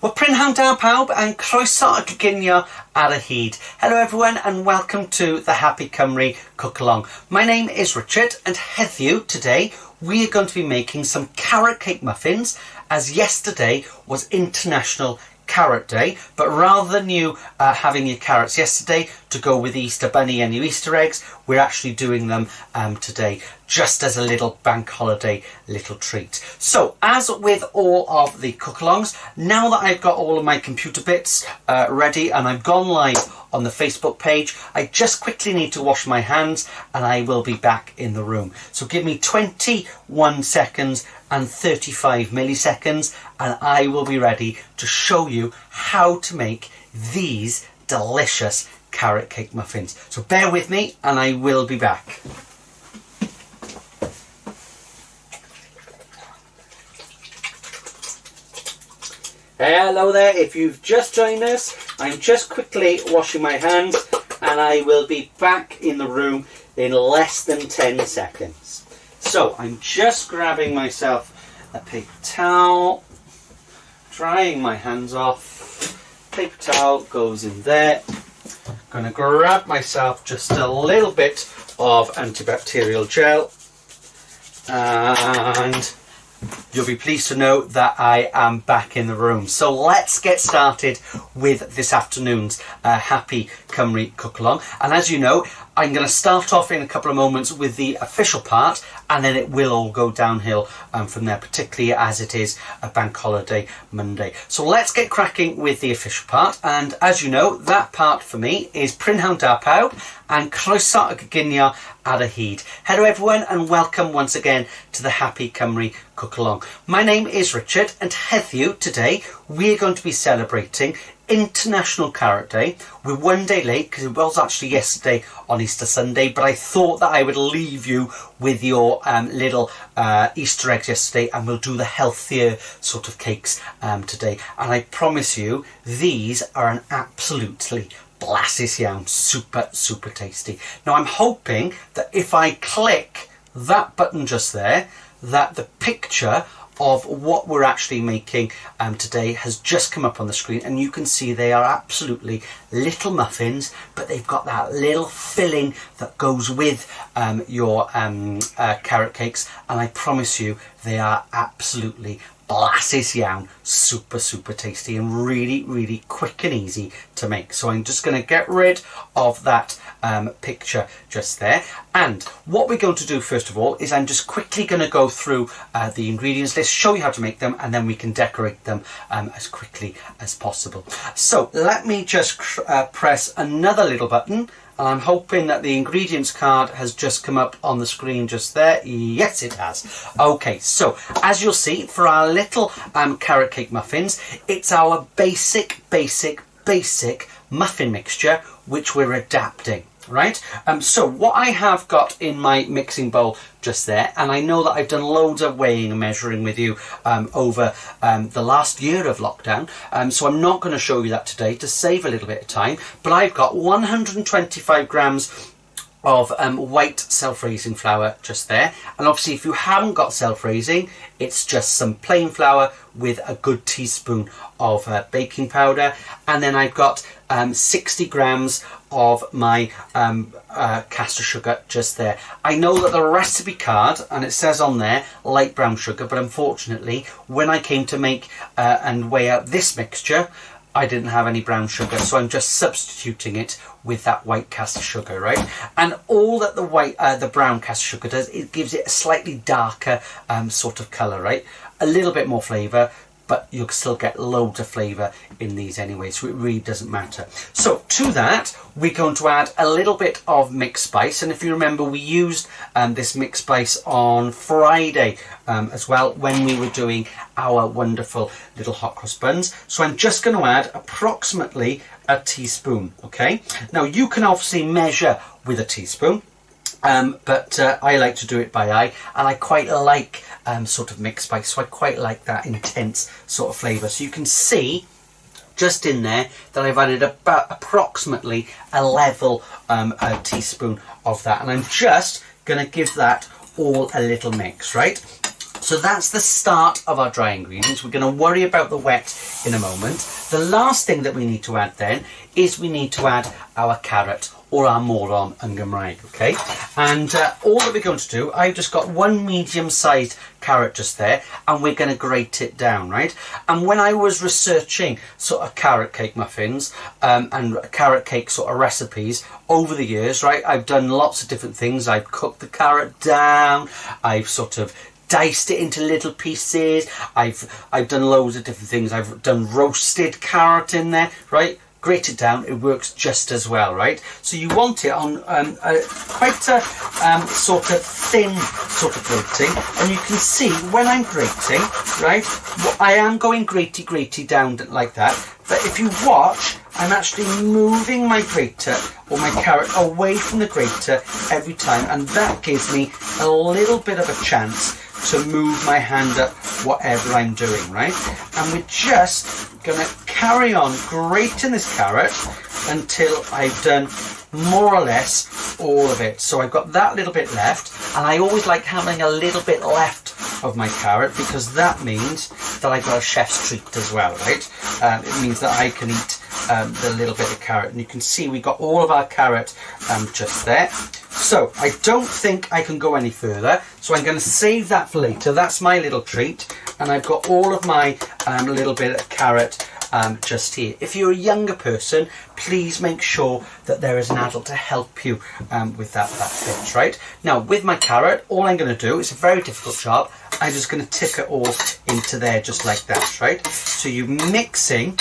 Wel, prynhawn da pawb and croeso y gyginio ar y hyd. Hello everyone and welcome to the Happy Cymru Cook Along. My name is Richard and heddiw today we are going to be making some carrot cake muffins, as yesterday was International Carrot Day, but rather than you having your carrots yesterday to go with Easter Bunny and your Easter eggs, we're actually doing them today just as a little bank holiday little treat. So as with all of the cook-alongs, now that I've got all of my computer bits ready and I've gone live on the Facebook page, I just quickly need to wash my hands and I will be back in the room. So give me 21 seconds and 35 milliseconds and I will be ready to show you how to make these delicious carrot cake muffins. So bear with me and I will be back. Hello there, if you've just joined us, I'm just quickly washing my hands and I will be back in the room in less than 10 seconds. So I'm just grabbing myself a paper towel, drying my hands off. Paper towel goes in there. I'm going to grab myself just a little bit of antibacterial gel and you'll be pleased to know that I am back in the room. So let's get started with this afternoon's Happy Cymru Cook Along. And as you know, I'm going to start off in a couple of moments with the official part and then it will all go downhill from there, particularly as it is a bank holiday Monday. So let's get cracking with the official part, and as you know, that part for me is prynhawn da pawb and croeso y gyginio ar y hyd. Hello everyone and welcome once again to the Happy Cymru Cook Along. My name is Richard and heddiw today we're going to be celebrating International Carrot Day. We're one day late because it was actually yesterday on Easter Sunday, but I thought that I would leave you with your little Easter eggs yesterday and we'll do the healthier sort of cakes today. And I promise you, these are an absolutely blasus iawn, super tasty. Now I'm hoping that if I click that button just there, that the picture of what we're actually making today has just come up on the screen and you can see they are absolutely little muffins, but they've got that little filling that goes with your carrot cakes, and I promise you they are absolutely blasus iawn, super tasty and really quick and easy to make. So I'm just going to get rid of that picture just there, and what we're going to do first of all is I'm just quickly going to go through the ingredients list, show you how to make them, and then we can decorate them as quickly as possible. So let me just press another little button. And I'm hoping that the ingredients card has just come up on the screen just there. Yes, it has. Okay, so as you'll see, for our little carrot cake muffins, it's our basic muffin mixture, which we're adapting. Right, so what I have got in my mixing bowl just there, and I know that I've done loads of weighing and measuring with you over the last year of lockdown, so I'm not going to show you that today to save a little bit of time, but I've got 125 grams of white self-raising flour just there, and obviously if you haven't got self-raising, it's just some plain flour with a good teaspoon of baking powder, and then I've got 60 grams of my caster sugar just there. I know that the recipe card, and it says on there light brown sugar, but unfortunately when I came to make and weigh out this mixture, I didn't have any brown sugar, so I'm just substituting it with that white caster sugar, right? And all that the brown caster sugar does, it gives it a slightly darker sort of colour, right? A little bit more flavour, but you'll still get loads of flavour in these anyway, so it really doesn't matter. So to that, we're going to add a little bit of mixed spice, and if you remember, we used this mixed spice on Friday as well when we were doing our wonderful little hot cross buns. So I'm just going to add approximately a teaspoon, okay? Now you can obviously measure with a teaspoon, but I like to do it by eye, and I quite like sort of mixed spice, so I quite like that intense sort of flavour. So you can see just in there that I've added about approximately a level a teaspoon of that, and I'm just going to give that all a little mix, right? So So that's the start of our dry ingredients. We're going to worry about the wet in a moment. The last thing that we need to add then is we need to add our carrot, or our moron yn Gymraeg, okay? And all that we're going to do, I've just got one medium-sized carrot just there, and we're going to grate it down, right? And when I was researching sort of carrot cake muffins and carrot cake sort of recipes over the years, right, I've done lots of different things. I've cooked the carrot down, I've sort of diced it into little pieces, I've done loads of different things. I've done roasted carrot in there, right? Grate it down, it works just as well, right? So you want it on quite a sort of thin sort of grating, and you can see when I'm grating, right, I am going gratey down like that, but if you watch, I'm actually moving my grater or my carrot away from the grater every time, and that gives me a little bit of a chance to move my hand up whatever I'm doing, right? And we're just going to carry on grating this carrot until I've done more or less all of it. So I've got that little bit left, and I always like having a little bit left of my carrot because that means that I've got a chef's treat as well, right? It means that I can eat the little bit of carrot, and you can see we got all of our carrot just there. So I don't think I can go any further, so I'm going to save that for later. That's my little treat, and I've got all of my little bit of carrot just here. If you're a younger person, please make sure that there is an adult to help you with that bit, right? Now with my carrot, all I'm going to do, it's a very difficult job, I'm just going to tick it all into there just like that, right? So you're mixing,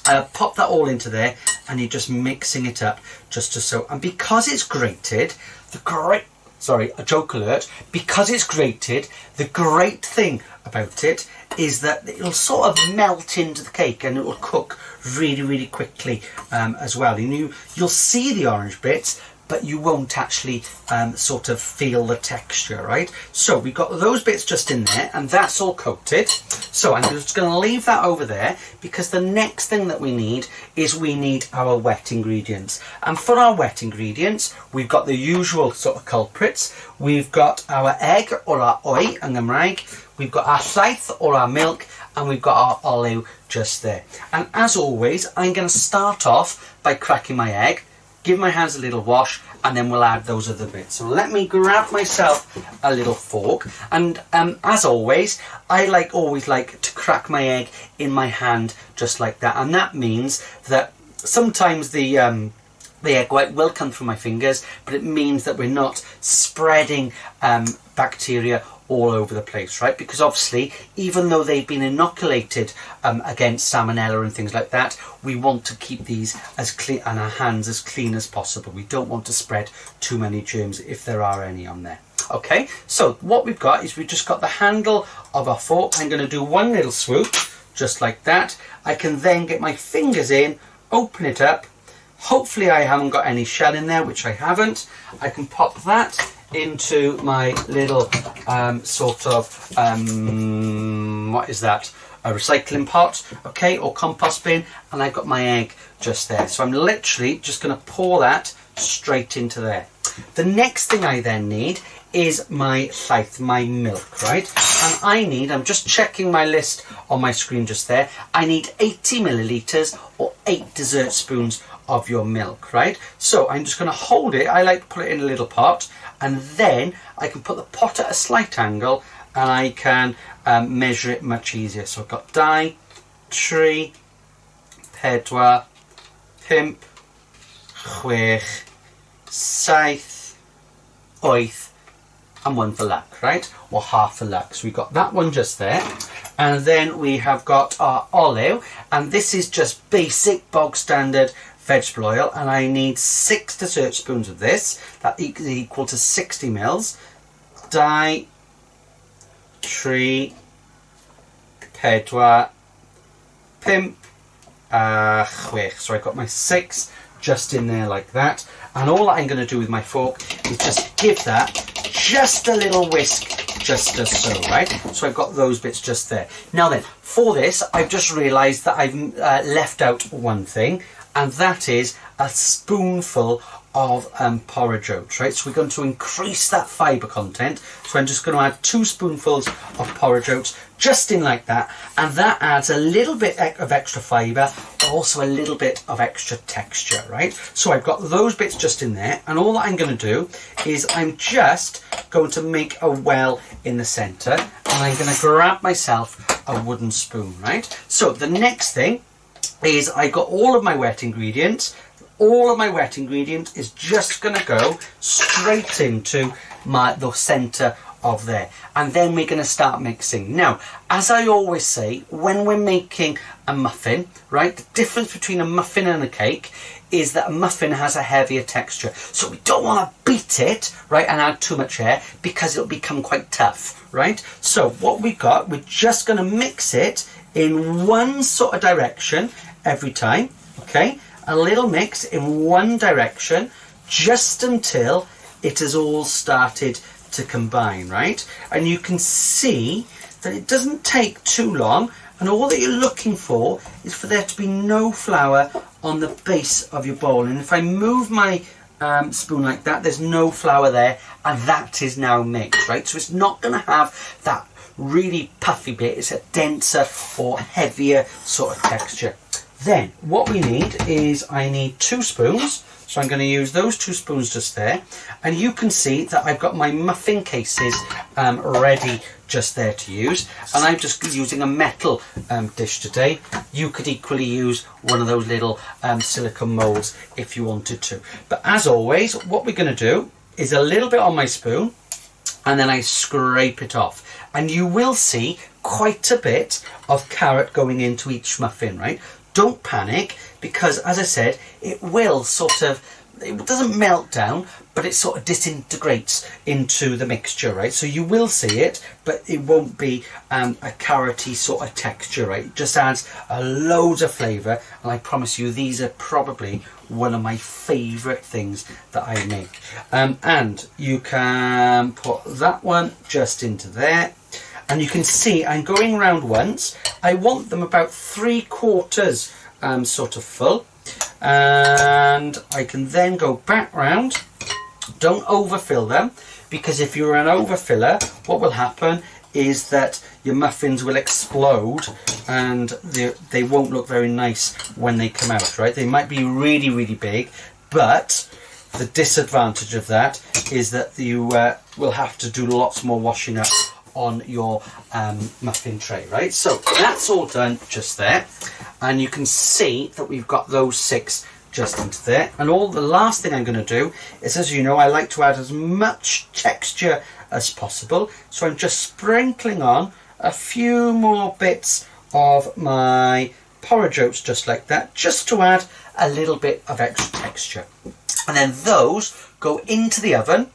pop that all into there, and you're just mixing it up just as so. And because it's grated, a joke alert, because it's grated, the great thing about it is that it'll sort of melt into the cake and it will cook really quickly as well. And you'll see the orange bits, but you won't actually sort of feel the texture, right? So we've got those bits just in there, and that's all coated. So I'm just going to leave that over there, because the next thing that we need is we need our wet ingredients. And for our wet ingredients, we've got the usual sort of culprits. We've got our egg, or our oil yn Gymraeg. We've got our llaeth, or our milk, and we've got our olive just there. And as always, I'm going to start off by cracking my egg, give my hands a little wash, and then we'll add those other bits. So let me grab myself a little fork, and as always, I always like to crack my egg in my hand just like that, and that means that sometimes the egg white will come through my fingers, but it means that we're not spreading bacteria all over the place, right? Because obviously, even though they've been inoculated against salmonella and things like that, we want to keep these as clean and our hands as clean as possible. We don't want to spread too many germs if there are any on there. Okay, so what we've got is we've just got the handle of our fork. I'm going to do one little swoop just like that. I can then get my fingers in, open it up. Hopefully I haven't got any shell in there, which I haven't. I can pop that into my little what is that, a recycling pot, okay, or compost bin, and I've got my egg just there. So I'm literally just going to pour that straight into there. The next thing I then need is my llaeth, my milk, right? And I'm just checking my list on my screen just there, I need 80 millilitres or 8 dessert spoons of your milk, right? So I'm just going to hold it. I like to put it in a little pot, and then I can put the pot at a slight angle, and I can measure it much easier. So I've got 2, 3, 4, 5, 6, 7, 8, and 1 for luck, right? Or half a luck. So we've got that one just there. And then we have got our olive, and this is just basic bog standard vegetable oil, and I need 6 dessert spoons of this. That is equal to 60 mils. 2, 3, 4, 5, 6. So I've got my 6 just in there like that, and all I'm going to do with my fork is just give that just a little whisk, just as so, right? So I've got those bits just there. Now then, for this, I've just realised that I've left out one thing, and that is a spoonful of porridge oats, right? So we're going to increase that fibre content. So I'm just going to add 2 spoonfuls of porridge oats just in like that, and that adds a little bit of extra fibre, but also a little bit of extra texture, right? So I've got those bits just in there, and all that I'm going to do is I'm just going to make a well in the centre, and I'm going to grab myself a wooden spoon, right? So the next thing is I got all of my wet ingredients. All of my wet ingredient is just going to go straight into the centre of there, and then we're going to start mixing. Now, as I always say, when we're making a muffin, right, the difference between a muffin and a cake is that a muffin has a heavier texture, so we don't want to beat it, right, and add too much air, because it'll become quite tough, right? So what we've got, we're just going to mix it in one sort of direction every time, okay? A little mix in one direction just until it has all started to combine, right? And you can see that it doesn't take too long, and all that you're looking for is for there to be no flour on the base of your bowl. And if I move my spoon like that, there's no flour there, and that is now mixed, right? So it's not going to have that really puffy bit. It's a denser or heavier sort of texture. Then what we need is I need 2 spoons. So I'm going to use those 2 spoons just there, and you can see that I've got my muffin cases ready just there to use, and I'm just using a metal dish today. You could equally use one of those little silicone molds if you wanted to. But as always, what we're going to do is a little bit on my spoon, and then I scrape it off, and you will see quite a bit of carrot going into each muffin, right? Don't panic, because as I said, it will sort of, it doesn't melt down, but it sort of disintegrates into the mixture, right? So you will see it, but it won't be a carroty sort of texture, right? It just adds a loads of flavour, and I promise you these are probably one of my favourite things that I make. And you can put that one just into there. And you can see I'm going around once. I want them about 3/4 sort of full, and I can then go back round. Don't overfill them, because if you're an overfiller, what will happen is that your muffins will explode, and they won't look very nice when they come out, right? They might be really, really big, but the disadvantage of that is that you will have to do lots more washing up on your muffin tray, right? So that's all done just there, and you can see that we've got those 6 just into there. And all the last thing I'm going to do is, as you know, I like to add as much texture as possible, so I'm just sprinkling on a few more bits of my porridge oats just like that, just to add a little bit of extra texture. And then those go into the oven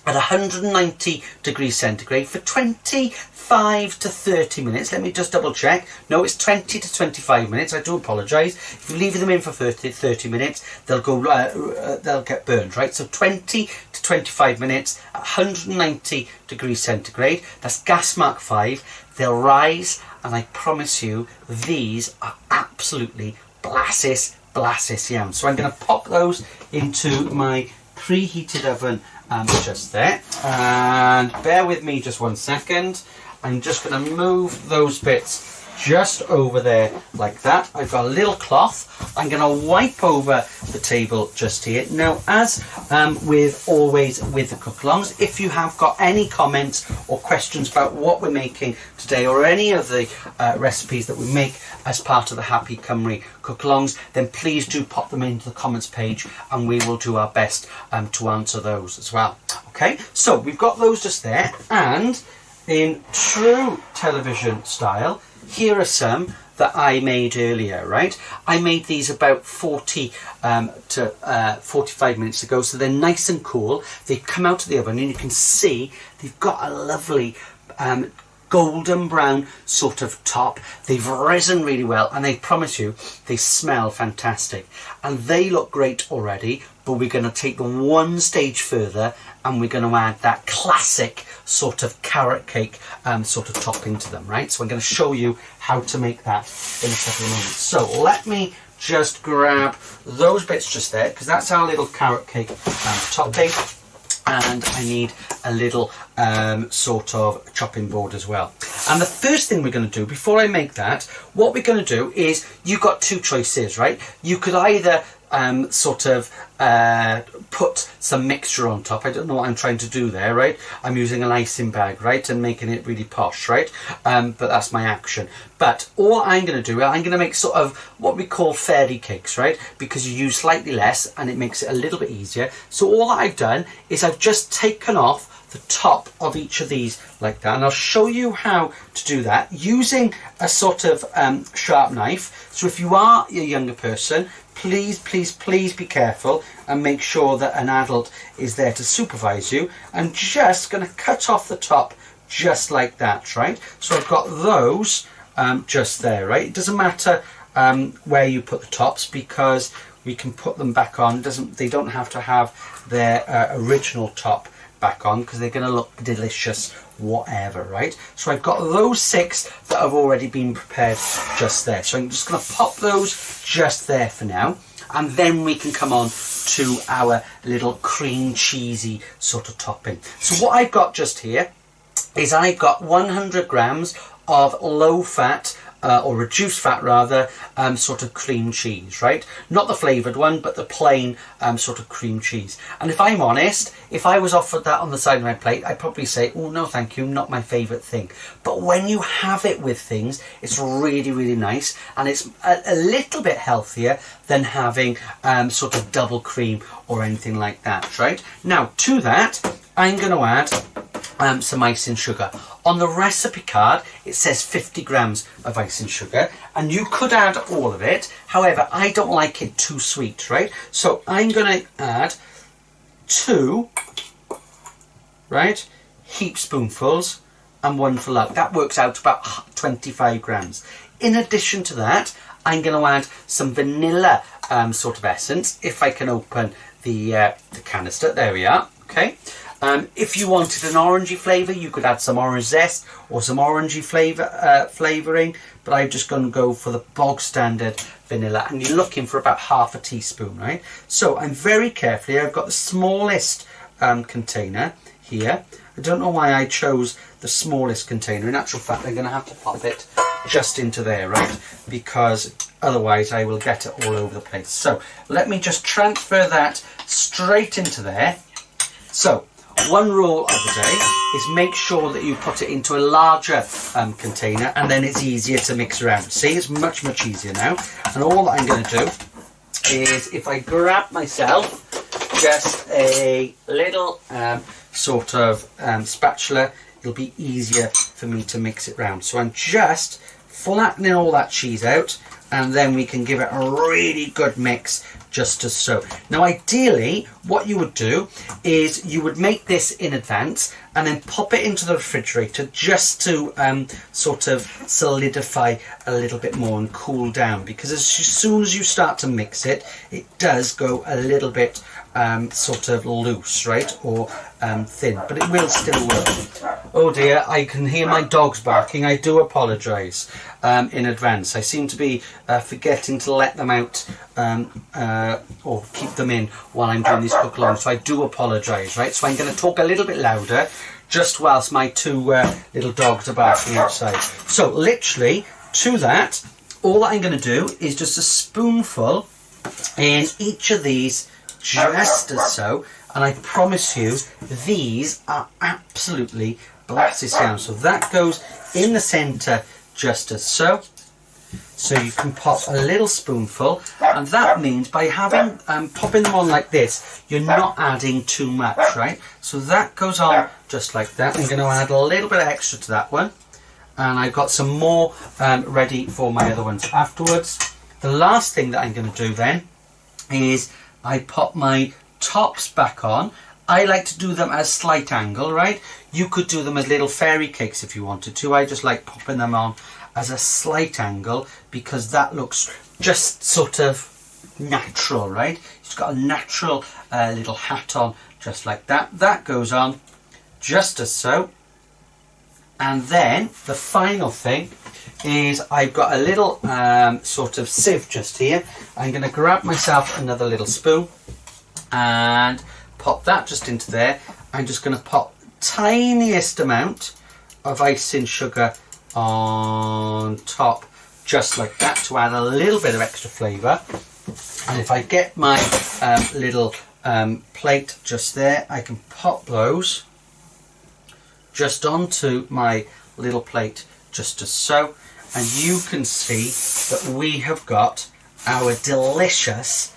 at 190 degrees centigrade for 25 to 30 minutes. Let me just double check. No, it's 20 to 25 minutes. I do apologise. If you leave them in for 30 minutes, they'll go they'll get burned, right? So 20 to 25 minutes at 190 degrees centigrade. That's gas mark 5. They'll rise, and I promise you these are absolutely blassis yum. So I'm going to pop those into my preheated oven just there, and bear with me just 1 second. I'm just going to move those bits just over there like that. I've got a little cloth. I'm going to wipe over the table just here. Now, as with always with the cook-alongs, if you have got any comments or questions about what we're making today, or any of the recipes that we make as part of the Happy Cymru cook-alongs, then please do pop them into the comments page, and we will do our best to answer those as well. Okay, so we've got those just there, and in true television style, here are some that I made earlier, right? I made these about 40 to 45 minutes ago, so they're nice and cool. They've come out of the oven, and you can see they've got a lovely golden brown sort of top. They've risen really well, and I promise you they smell fantastic, and they look great already. But we're going to take them one stage further, and we're going to add that classic sort of carrot cake sort of topping to them, right? So I'm going to show you how to make that in a couple of moments. So let me just grab those bits just there, because that's our little carrot cake topping. And I need a little sort of chopping board as well. And the first thing we're going to do before I make that, what we're going to do is, you've got two choices, right? You could either sort of put some mixture on top. I don't know what I'm trying to do there, right? I'm using an icing bag, right, and making it really posh, right? But that's my action. But all I'm going to do, I'm going to make sort of what we call fairy cakes, right? Because you use slightly less and it makes it a little bit easier. So all that I've done is I've just taken off the top of each of these like that, and I'll show you how to do that using a sort of sharp knife. So if you are a younger person, please be careful and make sure that an adult is there to supervise you. I'm just going to cut off the top just like that, right? So I've got those just there, right? It doesn't matter where you put the tops, because we can put them back on. They don't have to have their original top back on, because they're going to look delicious whatever, right? So I've got those 6 that have already been prepared just there. So I'm just going to pop those just there for now, and then we can come on to our little cream cheesy sort of topping. So what I've got just here is I've got 100 grams of low fat or reduced fat rather, sort of cream cheese, right? Not the flavoured one, but the plain sort of cream cheese. And if I'm honest, if I was offered that on the side of my plate, I'd probably say, oh no thank you, not my favourite thing. But when you have it with things, it's really nice, and it's a little bit healthier than having sort of double cream or anything like that, right? Now to that, I'm going to add some icing sugar. On the recipe card it says 50 grams of icing sugar, and you could add all of it. However, I don't like it too sweet, right? So I'm going to add 2 heap spoonfuls and 1 for luck. That works out to about 25 grams. In addition to that, I'm going to add some vanilla sort of essence, if I can open the canister. There we are. Okay. If you wanted an orangey flavour, you could add some orange zest or some orangey flavouring, but I'm just going to go for the bog standard vanilla, and you're looking for about half a teaspoon, right? So I'm very carefully, I've got the smallest container here. I don't know why I chose the smallest container. In actual fact, I'm going to have to pop it just into there, right? Because otherwise I will get it all over the place. So let me just transfer that straight into there. So one rule of the day is make sure that you put it into a larger container, and then it's easier to mix around. See, it's much easier now. And all that I'm going to do is, if I grab myself just a little sort of spatula, it'll be easier for me to mix it round. So I'm just flattening all that cheese out, and then we can give it a really good mix, just as so. Now ideally what you would do is you would make this in advance and then pop it into the refrigerator just to sort of solidify a little bit more and cool down, because as soon as you start to mix it, it does go a little bit sort of loose, right, or thin, but it will still work. Oh dear, I can hear my dogs barking. I do apologise in advance. I seem to be forgetting to let them out or keep them in while I'm doing these cook-alongs, so I do apologise, right? So I'm going to talk a little bit louder just whilst my 2 little dogs are barking outside. So literally to that, all that I'm going to do is just a spoonful in each of these, just as so, and I promise you these are absolutely blasted down. So that goes in the centre just as so. So you can pop a little spoonful, and that means by having popping them on like this, you're not adding too much, right? So that goes on just like that. I'm going to add a little bit extra to that one, and I've got some more ready for my other ones afterwards. The last thing that I'm going to do then is I pop my tops back on. I like to do them at a slight angle, right? You could do them as little fairy cakes if you wanted to. I just like popping them on as a slight angle because that looks just sort of natural, right? It's got a natural little hat on just like that. That goes on just as so. And then the final thing is I've got a little sort of sieve just here. I'm going to grab myself another little spoon and pop that just into there. I'm just going to pop tiniest amount of icing sugar on top just like that to add a little bit of extra flavour. And if I get my little plate just there, I can pop those just onto my little plate just as so, and you can see that we have got our delicious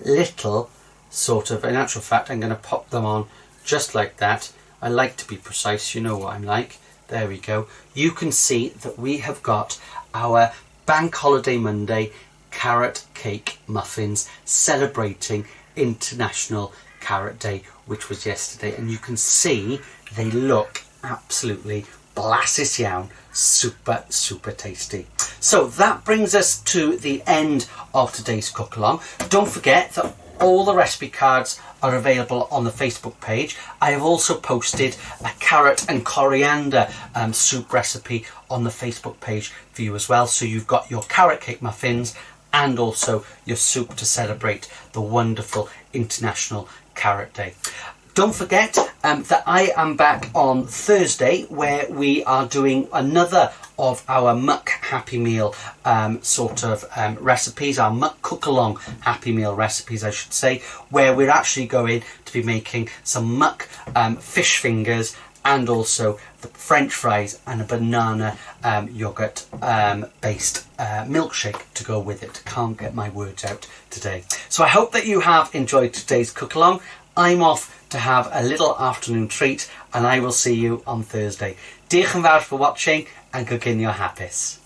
little sort of, in actual fact I'm going to pop them on just like that. I like to be precise, you know what I'm like. There we go. You can see that we have got our Bank Holiday Monday carrot cake muffins celebrating International Carrot Day, which was yesterday, and you can see they look absolutely blasus iawn, super tasty. So that brings us to the end of today's cook along. Don't forget that all the recipe cards are available on the Facebook page. I have also posted a carrot and coriander soup recipe on the Facebook page for you as well, so you've got your carrot cake muffins and also your soup to celebrate the wonderful International Carrot Day. Don't forget that I am back on Thursday, where we are doing another of our Muck Happy Meal recipes, our Muck Cook Along Happy Meal recipes I should say, where we're actually going to be making some muck fish fingers and also the French fries and a banana yogurt based milkshake to go with it. Can't get my words out today. So I hope that you have enjoyed today's cook along. I'm off to have a little afternoon treat and I will see you on Thursday. Diolch yn fawr for watching and cooking your happies.